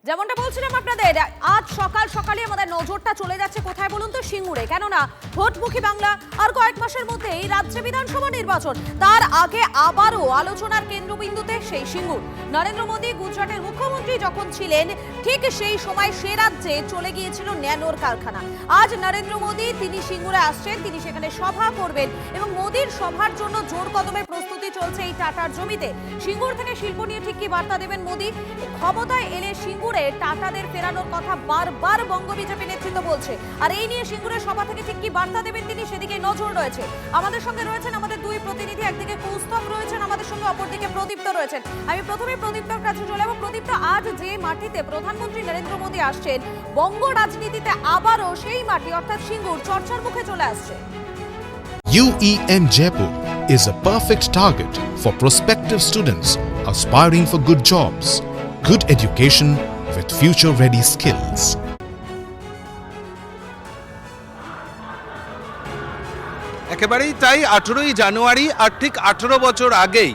যেমনটা বলছিলাম আপনাদের, আজ সকাল সকালে আমাদের নজরটা চলে যাচ্ছে কোথায় বলুন তো, সিঙ্গুরে। কেননা ভোটমুখী বাংলা, আর কয়েক মাসের মধ্যেই রাজ্য বিধানসভা নির্বাচন। তার আগে আবারও আলোচনার কেন্দ্রবিন্দুতে সেই সিঙ্গুর। নরেন্দ্র মোদী গুজরাটের মুখ্যমন্ত্রী যখন ছিলেন, ঠিক সেই সময় সে রাজ্যে চলে গিয়েছিল ন্যানোর কারখানা। আজ নরেন্দ্র মোদী তিনি সিঙ্গুরে আসছেন, তিনি সেখানে সভা করবেন এবং মোদীর সভার জন্য জোর কদমে প্রস্তুতি চলছে এই টাটার জমিতে। সিঙ্গুর থেকে শিল্প নিয়ে ঠিক কি বার্তা দেবেন মোদী? ক্ষমতায় এলে সিঙ্গুরে টাটাদের ফেরানোর কথা বারবার বঙ্গ বিজেপি নেতৃত্ব বলছে, আর এই নিয়ে সিঙ্গুরের সভা থেকে ঠিক কি বার্তা দেবেন তিনি, সেদিকে নজর রয়েছে। আমাদের সঙ্গে রয়েছেন আমাদের দুই প্রতিনিধি, একদিকে কৌস্তভ রয়েছেন আমাদের সঙ্গে, অপরদিকে প্রদীপ্ত রয়েছেন। আমি প্রথমে প্রদীপ্তর কাছে চলে যাবো। প্রদীপ্ত, আজ যে মাটিতে প্রধানমন্ত্রী নরেন্দ্র মোদী আসছেন, বঙ্গ রাজনীতিতে আবারও সেই মাটি অর্থাৎ সিঙ্গুর চর্চার মুখে চলে আসছে। UEN Jaipur is a perfect target for prospective students aspiring for good jobs, good education with future-ready skills. একেবারেই তাই। 18ই জানুয়ারি আর ঠিক 18 বছর আগেই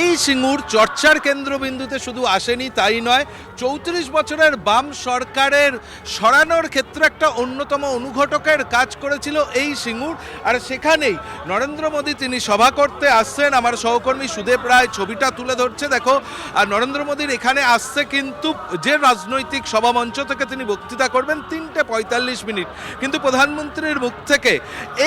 এই সিঙ্গুর চর্চার কেন্দ্রবিন্দুতে শুধু আসেনি তাই নয়, 34 বছরের বাম সরকারের সরানোর ক্ষেত্রে একটা অন্যতম অনুঘটকের কাজ করেছিল এই সিঙ্গুর। আর সেখানেই নরেন্দ্র মোদী তিনি সভা করতে আসছেন। আমার সহকর্মী সুদেব রায় ছবিটা তুলে ধরছে, দেখো। আর নরেন্দ্র মোদীর এখানে আসছে কিন্তু যে রাজনৈতিক সভামঞ্চ থেকে তিনি বক্তৃতা করবেন 3:45 মিনিট, কিন্তু প্রধানমন্ত্রীর মুখ থেকে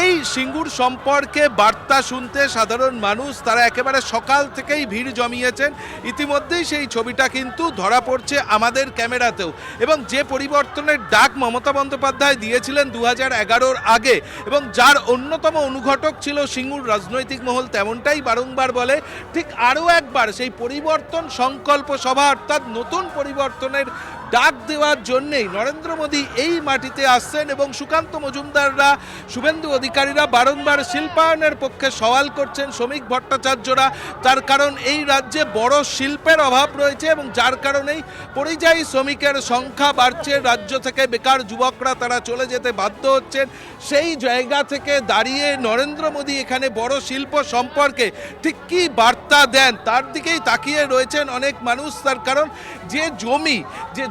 এই সিঙ্গুর সম্পর্কে বার্তা শুনতে সাধারণ মানুষ তারা একেবারে সকাল থেকেই ভিড় জমিয়েছেন। ইতিমধ্যেই সেই ছবিটা কিন্তু ধরা পড়ছে আমাদের ক্যামেরাতেও। এবং যে পরিবর্তনের ডাক মমতা বন্দ্যোপাধ্যায় দিয়েছিলেন 2011-র আগে এবং যার অন্যতম অনুঘটক ছিল সিঙ্গুর রাজনৈতিক মহল, তেমনটাই বারংবার বলে। ঠিক আরও একবার সেই পরিবর্তন সংকল্প সভা অর্থাৎ নতুন পরিবর্তনের ডাক দেওয়ার জন্যেই নরেন্দ্র মোদী এই মাটিতে আসছেন। এবং সুকান্ত মজুমদাররা, শুভেন্দু অধিকারীরা বারংবার শিল্পায়নের পক্ষে সওয়াল করছেন, শ্রমিক ভট্টাচার্যরা। তার কারণ এই রাজ্যে বড় শিল্পের অভাব রয়েছে এবং যার কারণেই পরিযায়ী শ্রমিকের সংখ্যা বাড়ছে, রাজ্য থেকে বেকার যুবকরা তারা চলে যেতে বাধ্য হচ্ছেন। সেই জায়গা থেকে দাঁড়িয়ে নরেন্দ্র মোদী এখানে বড় শিল্প সম্পর্কে ঠিক কী বার্তা দেন তার দিকেই তাকিয়ে রয়েছেন অনেক মানুষ। তার কারণ যে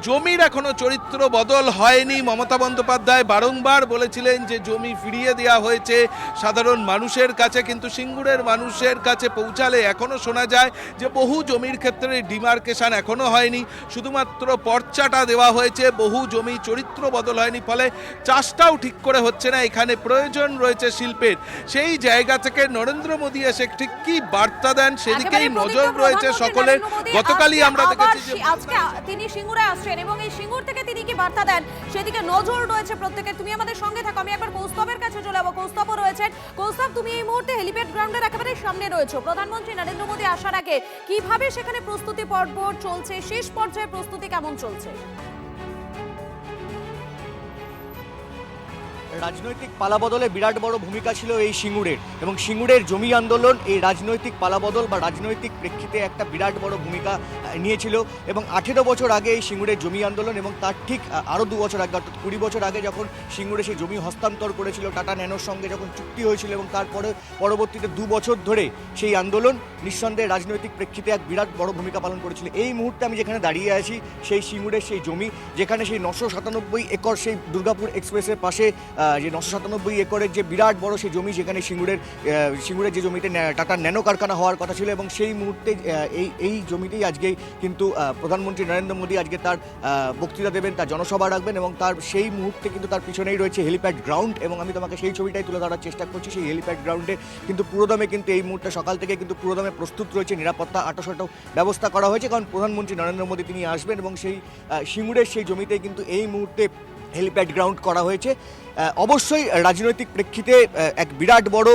জমির এখনো চরিত্র বদল হয়নি। মমতা বন্দ্যোপাধ্যায় বারংবার বলেছিলেন যে জমি ফিরিয়ে দেওয়া হয়েছে সাধারণ মানুষের কাছে, কিন্তু সিঙ্গুরের মানুষের কাছে পৌঁছালে এখনো শোনা যায় যে বহু জমির ক্ষেত্রে ডিমার্কেশন এখনো হয়নি, শুধুমাত্র পর্চাটা দেওয়া হয়েছে, বহু জমি চরিত্র বদল হয়নি, ফলে চাষটাও ঠিক করে হচ্ছে না। এখানে প্রয়োজন রয়েছে শিল্পের। সেই জায়গা থেকে নরেন্দ্র মোদী এসে ঠিক কি বার্তা দেন সেদিকেই নজর রয়েছে সকলের। গতকালই আমরা দেখেছি যে আজকে তিনি সিঙ্গুরে আসছেন এবং এই সিঙ্গুর থেকে তিনি কি বার্তা দেন সেদিকে নজর রয়েছে প্রত্যেকের। তুমি আমাদের সঙ্গে থাকো, আমি একবার কৌস্তবের কাছে চলে যাবো। কৌস্তবও রয়েছেন। কৌস্তব, তুমি এই মুহূর্তে হেলিপ্যাড গ্রাউন্ডের একেবারে সামনে রয়েছো। প্রধানমন্ত্রী নরেন্দ্র মোদী আসার আগে কিভাবে সেখানে প্রস্তুতি পর্ব চলছে, শেষ পর্যায়ে প্রস্তুতি কেমন চলছে? রাজনৈতিক পালাবদলে বিরাট বড় ভূমিকা ছিল এই সিঙ্গুরের, এবং সিঙ্গুরের জমি আন্দোলন এই রাজনৈতিক পালাবদল বা রাজনৈতিক প্রেক্ষিতে একটা বিরাট বড় ভূমিকা নিয়েছিল। এবং 18 বছর আগে এই সিঙ্গুরের জমি আন্দোলন এবং তার ঠিক আরও 2 বছর আগে অর্থাৎ 20 বছর আগে যখন সিঙ্গুরে সেই জমি হস্তান্তর করেছিল টাটা ন্যানোর সঙ্গে, যখন চুক্তি হয়েছিল এবং তারপরে পরবর্তীতে 2 বছর ধরে সেই আন্দোলন নিঃসন্দেহে রাজনৈতিক প্রেক্ষিতে এক বিরাট বড় ভূমিকা পালন করেছিল। এই মুহূর্তে আমি যেখানে দাঁড়িয়ে আছি সেই সিঙ্গুরের সেই জমি, যেখানে সেই 997 একর সেই দুর্গাপুর এক্সপ্রেসের পাশে যে 997 একরের যে বিরাট বড় সেই জমি, যেখানে সিঙ্গুরের যে জমিতে টাটা ন্যানো কারখানা হওয়ার কথা ছিল, এবং সেই মুহূর্তে এই জমিতেই আজকে কিন্তু প্রধানমন্ত্রী নরেন্দ্র মোদী আজকে তার বক্তৃতা দেবেন, তার জনসভা রাখবেন, এবং তার সেই মুহূর্তে কিন্তু তার পিছনেই রয়েছে হেলিপ্যাড গ্রাউন্ড। এবং আমি তোমাকে সেই ছবিটাই তুলে ধরার চেষ্টা করছি। সেই হেলিপ্যাড গ্রাউন্ডে কিন্তু পুরোদমে কিন্তু এই মুহূর্তে সকাল থেকে কিন্তু পুরোদমে প্রস্তুত রয়েছে, নিরাপত্তা আঁটোসাঁটো ব্যবস্থা করা হয়েছে, কারণ প্রধানমন্ত্রী নরেন্দ্র মোদী তিনি আসবেন। এবং সেই সিঙ্গুরের সেই জমিতে কিন্তু এই মুহূর্তে হেলিপ্যাড গ্রাউন্ড করা হয়েছে। অবশ্যই রাজনৈতিক প্রেক্ষিতে এক বিরাট বড়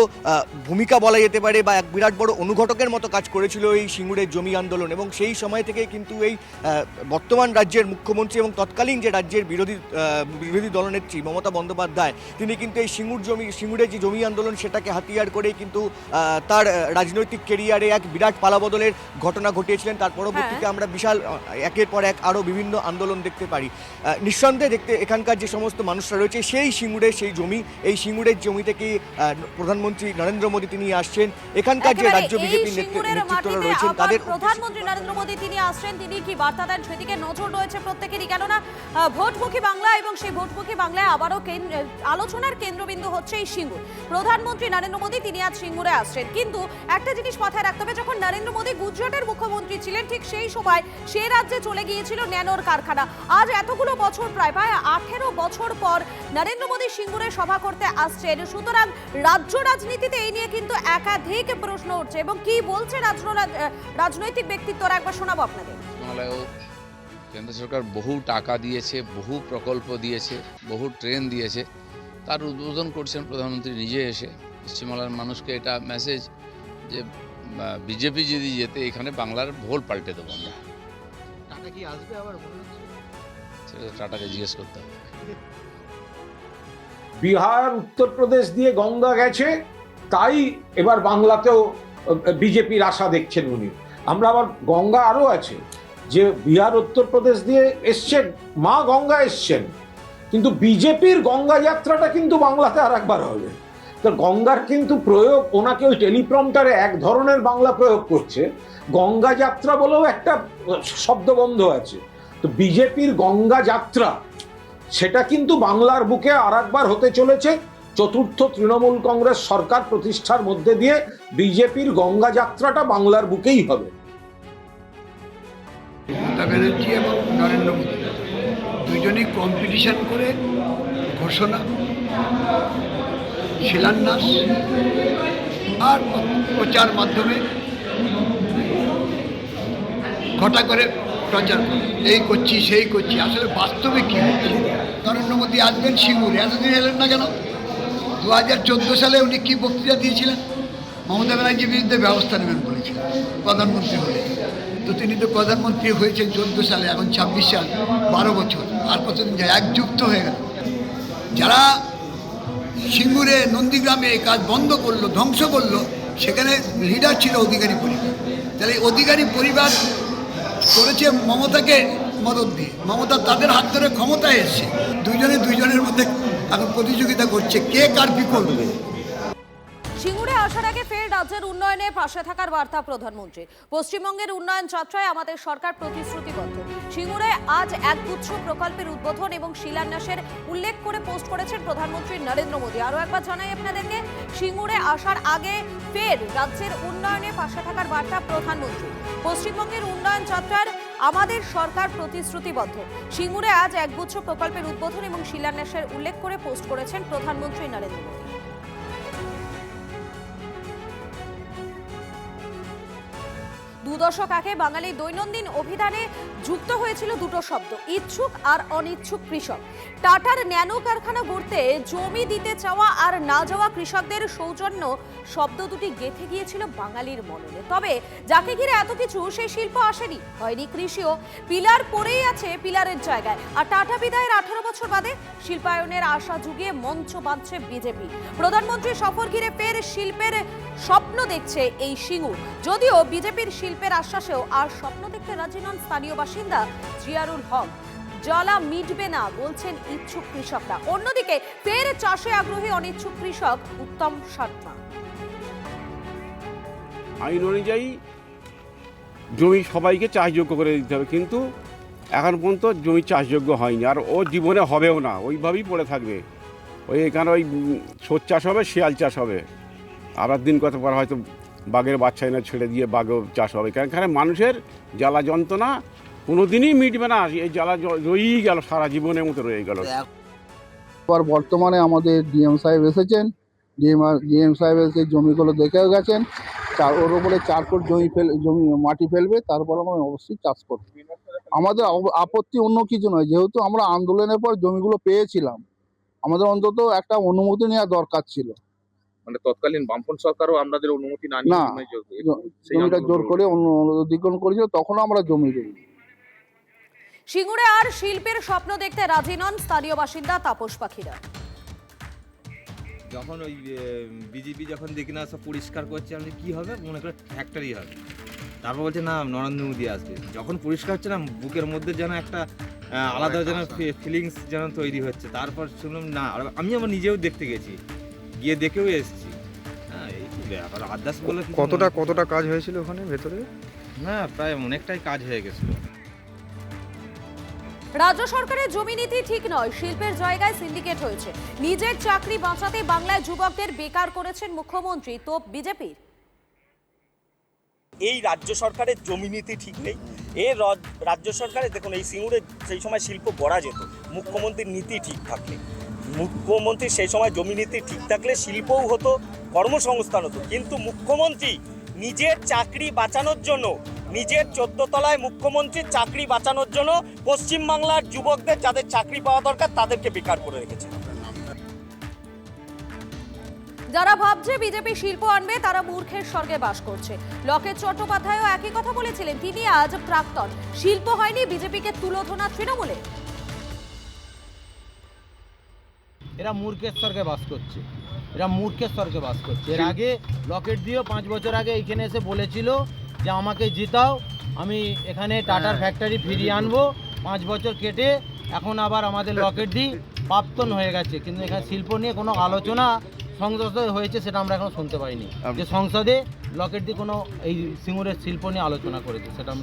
ভূমিকা বলা যেতে পারে বা এক বিরাট বড় অনুঘটকের মতো কাজ করেছিল এই সিঙ্গুরের জমি আন্দোলন। এবং সেই সময় থেকে কিন্তু এই বর্তমান রাজ্যের মুখ্যমন্ত্রী এবং তৎকালীন যে রাজ্যের বিরোধী দলনেত্রী মমতা বন্দ্যোপাধ্যায়, তিনি কিন্তু এই সিঙ্গুরের যে জমি আন্দোলন সেটাকে হাতিয়ার করে কিন্তু তার রাজনৈতিক কেরিয়ারে এক বিরাট পালাবদলের ঘটনা ঘটিয়েছিলেন। তার পরবর্তীতে আমরা বিশাল একের পর এক আরও বিভিন্ন আন্দোলন দেখতে পারি। নিঃসন্দেহে এখানকার এখানকার যে সমস্ত মানুষরা রয়েছে সেই সিঙ্গুরের সেই জমি, এই সিঙ্গুরের জমি থেকে প্রধানমন্ত্রী নরেন্দ্র মোদী তিনি আসছেন। এখানকার যে রাজ্য বিজেপি নেতৃত্বরা রয়েছেন তাদের প্রধানমন্ত্রী নরেন্দ্র মোদী তিনি আসছেন, তিনি কি বার্তা দেন সেদিকে নজর রয়েছে প্রত্যেকেরই। কেননা ভোটমুখী বাংলা এবং সেই ভোটমুখী বাংলায় আবারও আলোচনার কেন্দ্রবিন্দু হচ্ছে এই সিঙ্গুর। প্রধানমন্ত্রী নরেন্দ্র মোদী তিনি আজ সিঙ্গুরে আসছেন, কিন্তু একটা জিনিস মাথায় রাখতে হবে, যখন নরেন্দ্র মোদী গুজরাটের মুখ্যমন্ত্রী ছিলেন ঠিক সেই সময় সে রাজ্যে চলে গিয়েছিল ন্যানোর কারখানা। আজ এতগুলো বছর প্রায় 18 বছর পর নরেন্দ্র মোদী সিঙ্গুরে সভা করতে আসছেন। সুতরাং রাজ্য রাজনীতিতে এই নিয়ে কিন্তু একাধিক প্রশ্ন উঠছে এবং কি বলছে রাজনৈতিক ব্যক্তিত্বরা একবার শোনাবো আপনাদের। পশ্চিমবাংলায়ও কেন্দ্র সরকার বহু টাকা দিয়েছে, বহু প্রকল্প দিয়েছে, বহু ট্রেন দিয়েছে, তার উদ্বোধন করছেন প্রধানমন্ত্রী নিজে এসে। পশ্চিমবাংলার মানুষকে এটা মেসেজ যে বিজেপি যদি যেতে এখানে বাংলার ভোল পাল্টে দেবো আমরা। টাকা কি আসবে আবার সেটা টাটাকে জিজ্ঞেস করতে হবে। বিহার উত্তরপ্রদেশ দিয়ে গঙ্গা গেছে, তাই এবার বাংলাতেও বিজেপির আশা দেখছেন উনি। আমরা আবার গঙ্গা আরও আছে, যে বিহার উত্তরপ্রদেশ দিয়ে এসছেন, মা গঙ্গা এসছেন, কিন্তু বিজেপির গঙ্গা যাত্রাটা কিন্তু বাংলাতে আর একবার হবে। তো গঙ্গার কিন্তু প্রয়োগ, ওনাকে ওই টেলিপ্রম্পটারে এক ধরনের বাংলা প্রয়োগ করছে, গঙ্গা যাত্রা বলেও একটা শব্দবন্ধ আছে। তো বিজেপির গঙ্গা যাত্রা সেটা কিন্তু বাংলার বুকে আর একবার হতে চলেছে। চতুর্থ তৃণমূল কংগ্রেস সরকার প্রতিষ্ঠার মধ্যে দিয়ে বিজেপির গঙ্গা যাত্রাটা বাংলার বুকেই হবে। মমতা ব্যানার্জি এবং নরেন্দ্র মোদী দুজনেই কম্পিটিশন করে ঘোষণা, শিলান্যাস আর প্রচার মাধ্যমে ঘটা করে প্রচার করে এই করছি সেই করছি। আসলে বাস্তবে কী হচ্ছে? নরেন্দ্র মোদী আসবেন সিঙ্গুরে, এতদিন এলেন না কেন? 2014 সালে উনি কী বক্তৃতা দিয়েছিলেন? মমতা ব্যানার্জির বিরুদ্ধে ব্যবস্থা নেবেন বলেছিলেন প্রধানমন্ত্রী হলে। তো তিনি তো প্রধানমন্ত্রী হয়েছেন 14 সালে, এখন 26 সাল, 12 বছর, আর কতদিন যায়? এক যুগ তো হয়ে গেল। যারা সিঙ্গুরে নন্দীগ্রামে এই কাজ বন্ধ করলো, ধ্বংস করলো, সেখানে লিডার ছিল অধিকারী পরিবার। তাহলে অধিকারী পরিবার করেছে মমতাকে মদত দিয়ে, মমতা তাদের হাত ধরে ক্ষমতায় এসছে। দুইজনের মধ্যে এখন প্রতিযোগিতা করছে কে কার বিকল্প। সিঙ্গুরে আসার আগে ফের রাজ্যের উন্নয়নে পাশে থাকার বার্তা প্রধানমন্ত্রী। পশ্চিমবঙ্গের উন্নয়ন যাত্রায় আমাদের সরকার প্রতিশ্রুতিবদ্ধ। সিঙ্গুরে আজ একগুচ্ছ প্রকল্পের উদ্বোধন এবং শিলান্যাসের উল্লেখ করে পোস্ট করেছেন প্রধানমন্ত্রী নরেন্দ্র মোদী। আরও একবার জানাই আপনাদেরকে, সিঙ্গুরে আসার আগে ফের রাজ্যের উন্নয়নে পাশে থাকার বার্তা প্রধানমন্ত্রী। পশ্চিমবঙ্গের উন্নয়ন যাত্রার আমাদের সরকার প্রতিশ্রুতিবদ্ধ। সিঙ্গুরে আজ একগুচ্ছ প্রকল্পের উদ্বোধন এবং শিলান্যাসের উল্লেখ করে পোস্ট করেছেন প্রধানমন্ত্রী নরেন্দ্র মোদী। দুদশক আগে বাঙালির দৈনন্দিন অভিধানে যুক্ত হয়েছিল দুটো শব্দ, ইচ্ছুক আর অনিচ্ছুক কৃষক। টাটার ন্যানো কারখানা গড়তে জমি দিতে চাওয়া আর না যাওয়া কৃষকদের সৌজন্য শব্দ দুটি গেঁথে গিয়েছিল বাঙালির মননে। তবে যাকে ঘিরে এত কিছু, সেই শিল্প আসেনি, হয়নি কৃষিও। পিলার পড়েই আছে পিলারের জায়গায়। আর টাটা বিদায়ের 18 বছর বাদে শিল্পায়নের আশা জুগিয়ে মঞ্চ বাঁধছে বিজেপি। প্রধানমন্ত্রী সফর ঘিরে ফের শিল্পের স্বপ্ন দেখছে এই সিঙ্গুর। যদিও বিজেপির শিল্পের আশ্বাসেও আর স্বপ্ন দেখতে রাজি নন স্থানীয় বাসিন্দা জিয়ারুল হক। জলা মিটবে না বলছেন ইচ্ছুক কৃষকরা। অন্যদিকে ফের চাষে আগ্রহী অনিচ্ছুক কৃষক উত্তম শর্মা। আইন অনুযায়ী জমি সবাইকে চাষযোগ্য করে দিতে হবে, কিন্তু এখন পর্যন্ত জমি চাষযোগ্য হয়নি, আর ও জীবনে হবেও না, ওইভাবেই পড়ে থাকবে। এখানে ওই ছোট চাষ হবে, শিয়াল চাষ হবে, আবার দিন কত পর হয়তো বাঘের বাচ্চা এনে ছেড়ে দিয়ে বাঘেও চাষ হবে। কারণ এখানে মানুষের জ্বালা যন্ত্রণা কোনোদিনই মিটবে না, এই জ্বালা রয়েই গেল, সারা জীবনের মতো রয়ে গেল। এবার বর্তমানে আমাদের ডিএম সাহেব এসেছেন, ডিএম সাহেব এসে জমিগুলো দেখেও গেছেন, ওর উপরে 4 ফুট জমি মাটি ফেলবে, তারপর আমরা অবশ্যই চাষ করব। আমাদের আপত্তি অন্য কিছু নয়, যেহেতু আমরা আন্দোলনের পর জমিগুলো পেয়েছিলাম, আমাদের অন্তত একটা অনুমতি নেওয়া দরকার ছিল। মানে তৎকালীন বামফ্রন্ট সরকারও আপনাদের অনুমতি না জমিটা জোর করে অধিগ্রহণ করেছিল, তখনও আমরা জমি দিই। সিঙ্গুরে আর শিল্পের স্বপ্ন দেখতে রাজি নন স্থানীয় বাসিন্দা তাপস পাখিরা। যখন ওই বিজেপি যখন দেখি না সব পরিষ্কার করছে, আমি কি হবে মনে করে ফ্যাক্টরি হবে, তারপর বলছে না নরেন্দ্র মোদী আসবে। যখন পরিষ্কার হচ্ছে না, বুকের মধ্যে যেন একটা আলাদা যেন ফিলিংস যেন তৈরি হচ্ছে। তারপর শুনলাম না, আর আমি আমার নিজেও দেখতে গেছি, গিয়ে দেখেও এসেছি। হ্যাঁ, এই তো ব্যাপার। আদার্স বলে কিছু কতটা কাজ হয়েছিল ওখানে ভেতরে? না, প্রায় অনেকটাই কাজ হয়ে গেছিলো। রাজ্য সরকারের জমি নীতি ঠিক নয়, শিল্পের জায়গায় সিন্ডিকেট হয়েছে। নিজের চাকরি বাঁচাতে বাংলায় যুবকদের বেকার করেছেন মুখ্যমন্ত্রী, তোপ বিজেপির। এই রাজ্য সরকারের জমি নীতি ঠিক নেই। রাজ্য সরকারের দেখুন, এই সিঙ্গুরে সেই সময় শিল্প গড়া যেত মুখ্যমন্ত্রীর নীতি ঠিক থাকলে। মুখ্যমন্ত্রীর সেই সময় জমি নীতি ঠিক থাকলে শিল্পও হতো, কর্মসংস্থান হতো। কিন্তু মুখ্যমন্ত্রী নিজের চাকরি বাঁচানোর জন্য, নিজের 14 তলায় মুখ্যমন্ত্রীর চাকরি বাঁচানোর জন্য পশ্চিমবাংলার যুবকদের যাদের চাকরি পাওয়া দরকার তাদেরকে বেকার করে রেখেছে। যারা ভাবছে বিজেপি শিল্প আনবে তারা মূর্খের স্বর্গে বাস করছে। লকেট চট্টোপাধ্যায়ও একই কথা বলেছিলেন। তিনি আজ প্রাক্তন। শিল্প হয়নি, বিজেপিকে তুলোধনা তৃণমূলে। এরা মূর্খের স্বর্গে বাস করছে, এরা মূর্খের স্বর্গে বাস করছে। এর আগে লকেট দিয়েও 5 বছর আগে এখানে এসে বলেছিল যে আমাকে জিতাও, আমি এখানে টাটার ফ্যাক্টরি ফিরিয়ে আনবো। 5 বছর কেটে এখন আবার আমাদের লকেট দি প্রাক্তন হয়ে গেছে। কিন্তু এখানে শিল্প নিয়ে কোনো আলোচনা সংসদে হয়েছে সেটা আমরা এখন শুনতে পাইনি, যে সংসদে লকেট দি কোনো এই সিঙ্গুরের শিল্প নিয়ে আলোচনা করেছে সেটা